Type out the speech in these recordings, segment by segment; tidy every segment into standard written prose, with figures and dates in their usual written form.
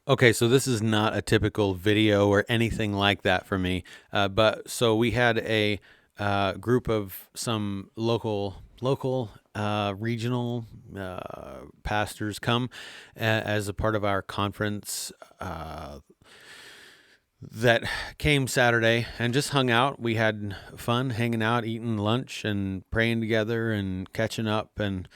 Okay, so this is not a typical video or anything like that for me. But so we had a group of some local regional pastors come as a part of our conference that came Saturday and just hung out. We had fun hanging out, eating lunch and praying together and catching up and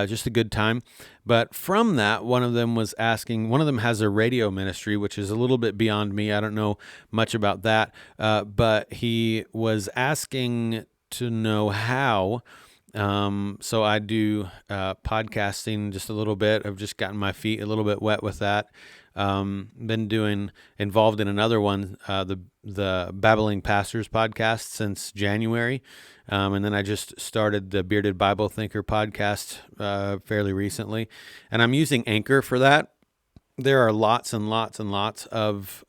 just a good time. But from that, one of them was asking, one of them has a radio ministry, which is a little bit beyond me. I don't know much about that. But he was asking to know how. So I do podcasting just a little bit. I've just gotten my feet a little bit wet with that. Been involved in another one, the Babbling Pastors podcast since January. And then I just started the Bearded Bible Thinker podcast fairly recently. And I'm using Anchor for that. There are lots and lots and lots of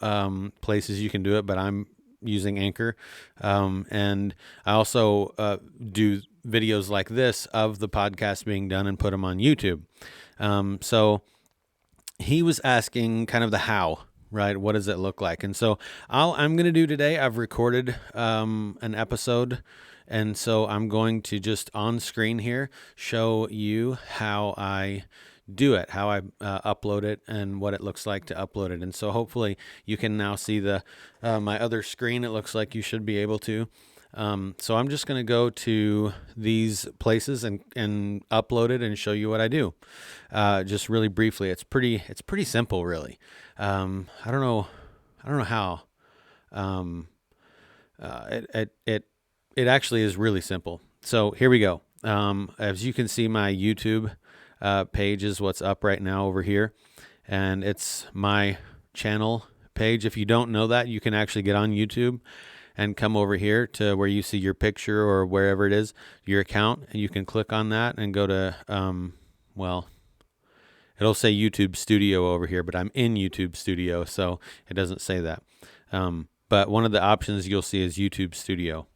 places you can do it, but I'm using Anchor. And I also do videos like this of the podcast being done and put them on YouTube. So he was asking kind of the how, right? What does it look like? And so I'm going to do today, I've recorded an episode. And so I'm going to just on screen here show you how I do it, how I upload it, and what it looks like to upload it. And so hopefully you can now see the my other screen. It looks like you should be able to. So I'm just going to go to these places and upload it and show you what I do. Just really briefly. It's pretty simple, really. I don't know how. It actually is really simple. So here we go. As you can see, my YouTube page is what's up right now over here, and it's my channel page. If you don't know that, you can actually get on YouTube and come over here to where you see your picture or wherever it is, your account, and you can click on that and go to, it'll say YouTube Studio over here, but I'm in YouTube Studio, so it doesn't say that. But one of the options you'll see is YouTube Studio.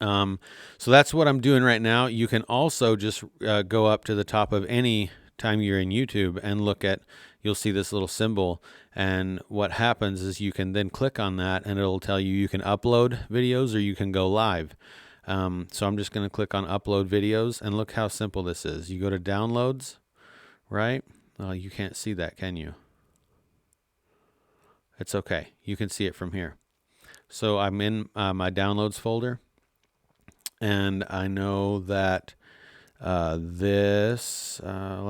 So that's what I'm doing right now. You can also just go up to the top of any time you're in YouTube and you'll see this little symbol. And what happens is you can then click on that and it'll tell you can upload videos or you can go live. So I'm just going to click on upload videos and look how simple this is. You go to downloads, right? Oh, you can't see that, can you? It's okay. You can see it from here. So I'm in my downloads folder. And I know that let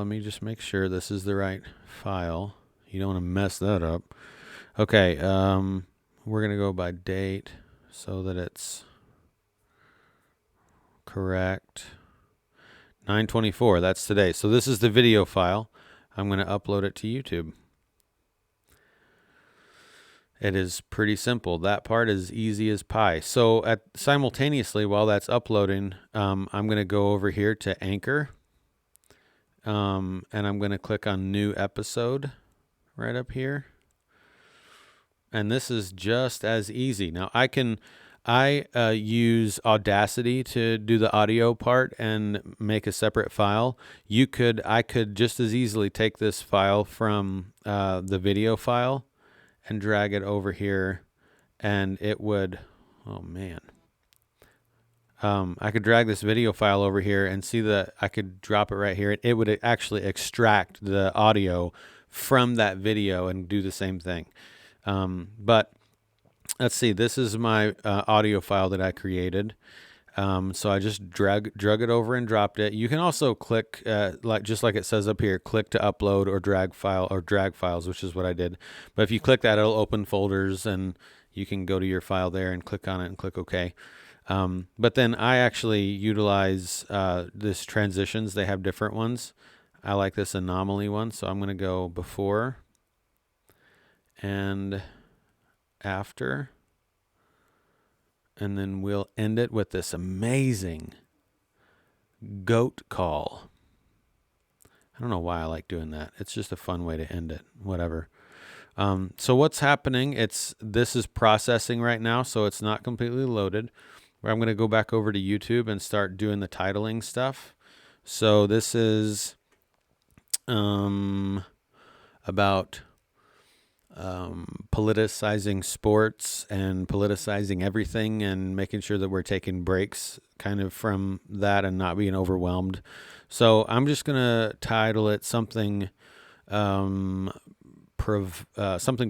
me just make sure this is the right file. You don't want to mess that up. Okay, we're going to go by date so that it's correct. 9/24, that's today. So this is the video file. I'm going to upload it to YouTube. It is pretty simple. That part is easy as pie. So simultaneously, while that's uploading, I'm going to go over here to Anchor, and I'm going to click on New Episode right up here. And this is just as easy. Now, I use Audacity to do the audio part and make a separate file. I could just as easily take this file from the video file and drag it over here, and it would, oh man. I could drag this video file over here and see I could drop it right here. It would actually extract the audio from that video and do the same thing. But let's see, this is my audio file that I created. So I just drug it over and dropped it. You can also click, just like it says up here, click to upload or drag files, which is what I did. But if you click that, it'll open folders and you can go to your file there and click on it and click OK. But then I actually utilize this transitions. They have different ones. I like this anomaly one, so I'm going to go before and after. And then we'll end it with this amazing goat call. I don't know why I like doing that. It's just a fun way to end it. Whatever. So what's happening? This is processing right now, so it's not completely loaded. I'm going to go back over to YouTube and start doing the titling stuff. So this is about politicizing sports and politicizing everything and making sure that we're taking breaks kind of from that and not being overwhelmed. So I'm just going to title it something, something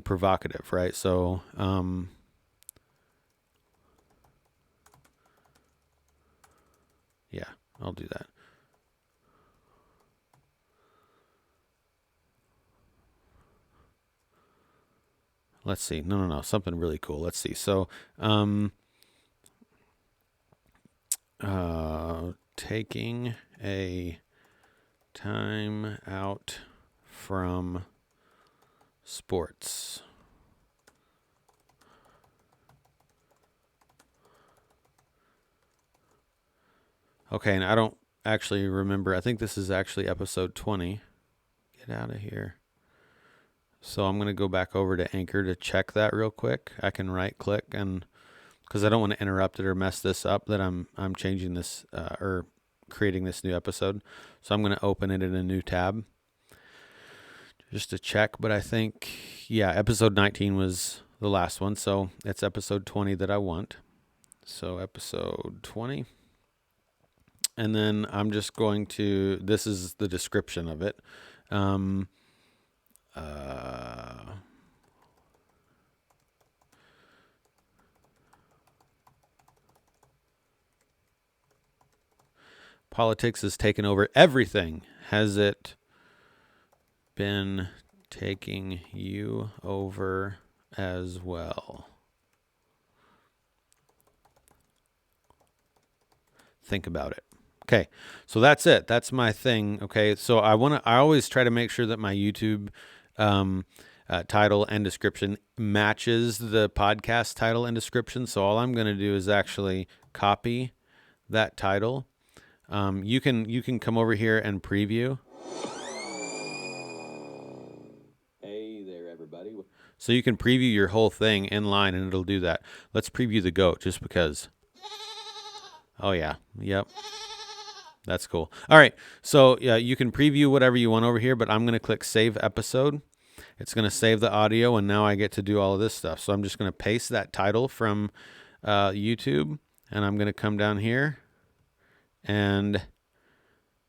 provocative, right? So, yeah, I'll do that. Let's see. No. Something really cool. Let's see. So, taking a time out from sports. Okay, and I don't actually remember. I think this is actually episode 20. Get out of here. So I'm going to go back over to Anchor to check that real quick. I can right click, and because I don't want to interrupt it or mess this up, that I'm changing this or creating this new episode. So I'm going to open it in a new tab just to check. But I think, yeah, episode 19 was the last one. So it's episode 20 that I want. So episode 20. And then I'm just going to, this is the description of it. Politics has taken over everything. Has it been taking you over as well? Think about it. Okay, so that's it. That's my thing. Okay, so I always try to make sure that my YouTube title and description matches the podcast title and description. So all I'm going to do is actually copy that title. You can come over here and preview. Hey there, everybody. So you can preview your whole thing in line, and it'll do that. Let's preview the goat just because. Oh yeah, yep. That's cool. All right, so yeah, you can preview whatever you want over here, but I'm going to click Save Episode. It's going to save the audio, and now I get to do all of this stuff. So I'm just going to paste that title from YouTube, and I'm going to come down here and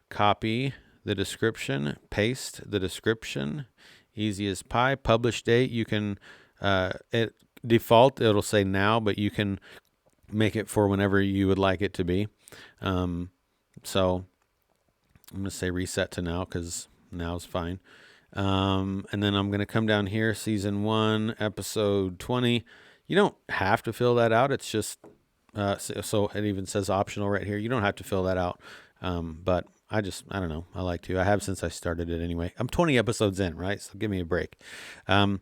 copy the description, paste the description, easy as pie. Publish date, you can, default, it'll say now, but you can make it for whenever you would like it to be. So I'm going to say reset to now because now is fine. And then I'm going to come down here, season 1, episode 20. You don't have to fill that out. It's just, so it even says optional right here. You don't have to fill that out. But I don't know. I like to. I have since I started it anyway. I'm 20 episodes in, right? So give me a break. And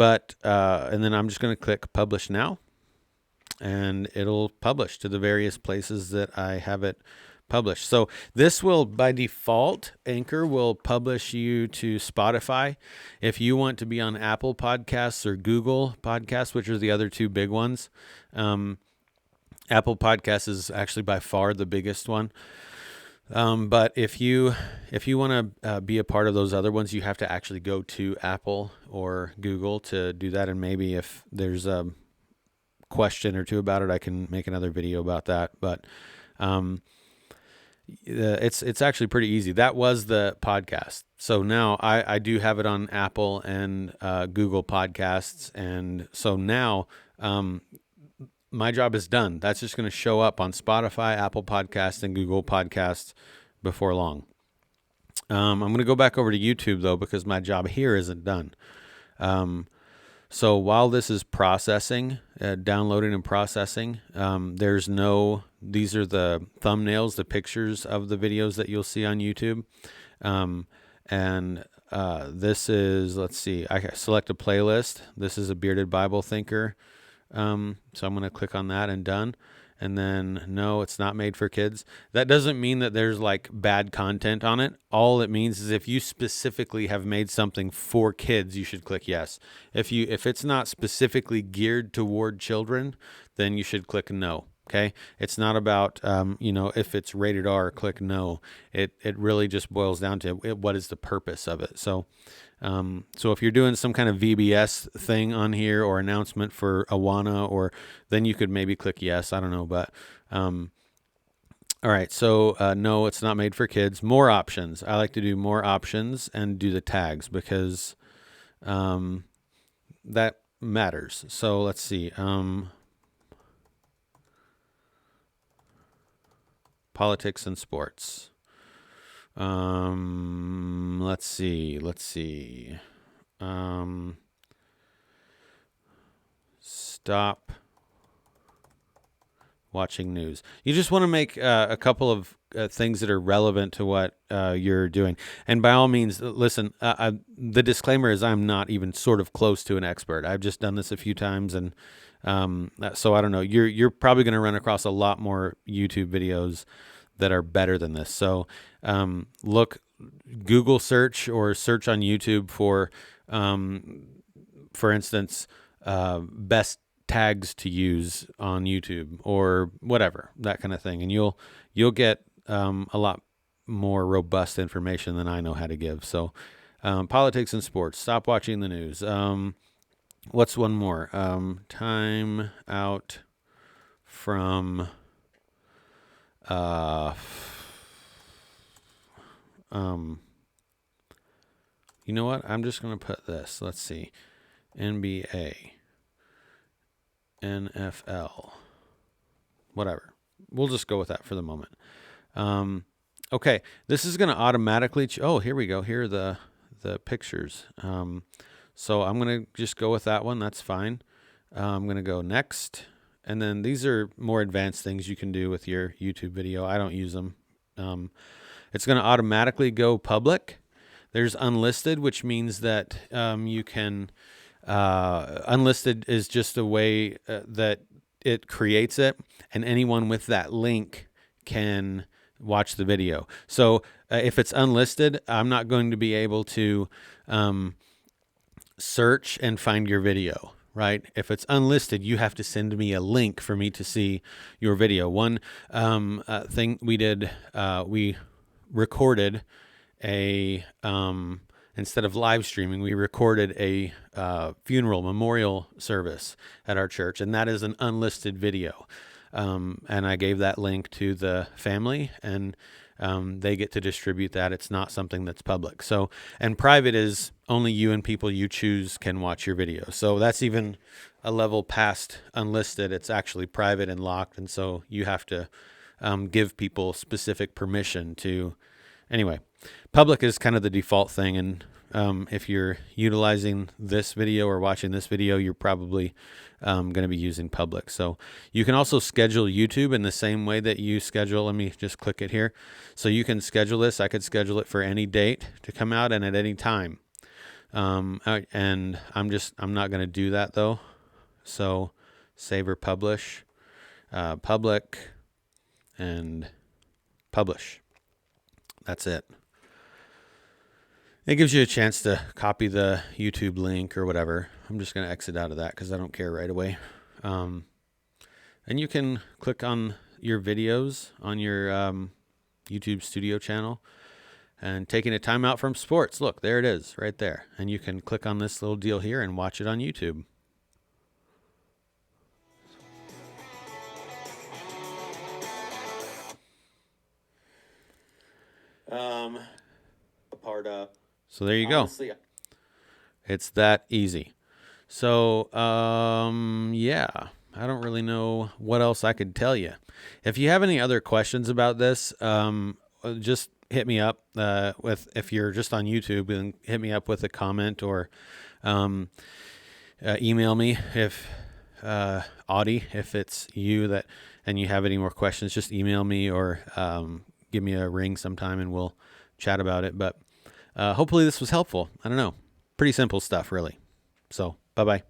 then I'm just going to click publish now, and it'll publish to the various places that I have it published. So this will, by default, Anchor will publish you to Spotify. If you want to be on Apple Podcasts or Google Podcasts, which are the other two big ones, Apple Podcasts is actually by far the biggest one. But if you want to be a part of those other ones, you have to actually go to Apple or Google to do that. And maybe if there's a question or two about it, I can make another video about that. But it's actually pretty easy. That was the podcast. So now I do have it on Apple and Google Podcasts. And so now my job is done. That's just going to show up on Spotify, Apple Podcasts, and Google Podcasts before long. I'm going to go back over to YouTube, though, because my job here isn't done. So while this is processing, downloading and processing, these are the thumbnails, the pictures of the videos that you'll see on YouTube. This is, let's see, I select a playlist. This is a Bearded Bible Thinker. So I'm going to click on that and done. And then, no, it's not made for kids. That doesn't mean that there's like bad content on it. All it means is if you specifically have made something for kids, you should click yes. If it's not specifically geared toward children, then you should click no. Okay. It's not about, if it's rated R, click no. It really just boils down to what is the purpose of it. So if you're doing some kind of VBS thing on here or announcement for Awana, or then you could maybe click yes. I don't know, but all right. So no, it's not made for kids. More options. I like to do more options and do the tags because that matters. So let's see. Politics and sports. Let's see. Stop watching news. You just want to make a couple of things that are relevant to what you're doing. And by all means, listen, the disclaimer is I'm not even sort of close to an expert. I've just done this a few times. And so I don't know. You're probably going to run across a lot more YouTube videos that are better than this. So Google search or search on YouTube for instance, best tags to use on YouTube or whatever, that kind of thing. And you'll get a lot more robust information than I know how to give. So politics and sports, stop watching the news. What's one more? Time out from you know what? I'm just going to put this. Let's see. NBA, NFL, whatever. We'll just go with that for the moment. Okay. This is going to automatically, oh, here we go. Here are the pictures. So I'm going to just go with that one. That's fine. I'm going to go next. And then these are more advanced things you can do with your YouTube video. I don't use them. It's going to automatically go public. There's unlisted, which means that you can, unlisted is just a way that it creates it, and anyone with that link can watch the video. So if it's unlisted, I'm not going to be able to search and find your video. Right? If it's unlisted, you have to send me a link for me to see your video. One thing we did, we recorded instead of live streaming, we recorded a funeral memorial service at our church, and that is an unlisted video. And I gave that link to the family, and they get to distribute that. It's not something that's public. So, and private is only you and people you choose can watch your video. So that's even a level past unlisted. It's actually private and locked. And so you have to give people specific permission to, anyway, public is kind of the default thing. And if you're utilizing this video or watching this video, you're probably going to be using public. So you can also schedule YouTube in the same way that you schedule. Let me just click it here. So you can schedule this. I could schedule it for any date to come out and at any time. And I'm not going to do that though. So save or publish, public, and publish. That's it. It gives you a chance to copy the YouTube link or whatever. I'm just going to exit out of that because I don't care right away. And you can click on your videos on your YouTube studio channel and taking a time out from sports. Look, there it is right there. And you can click on this little deal here and watch it on YouTube. So there you go. It's that easy. So, yeah, I don't really know what else I could tell you. If you have any other questions about this, just hit me up if you're just on YouTube, and hit me up with a comment or email me if Audie, if it's you that and you have any more questions, just email me or give me a ring sometime and we'll chat about it. But hopefully this was helpful. I don't know. Pretty simple stuff, really. So, bye-bye.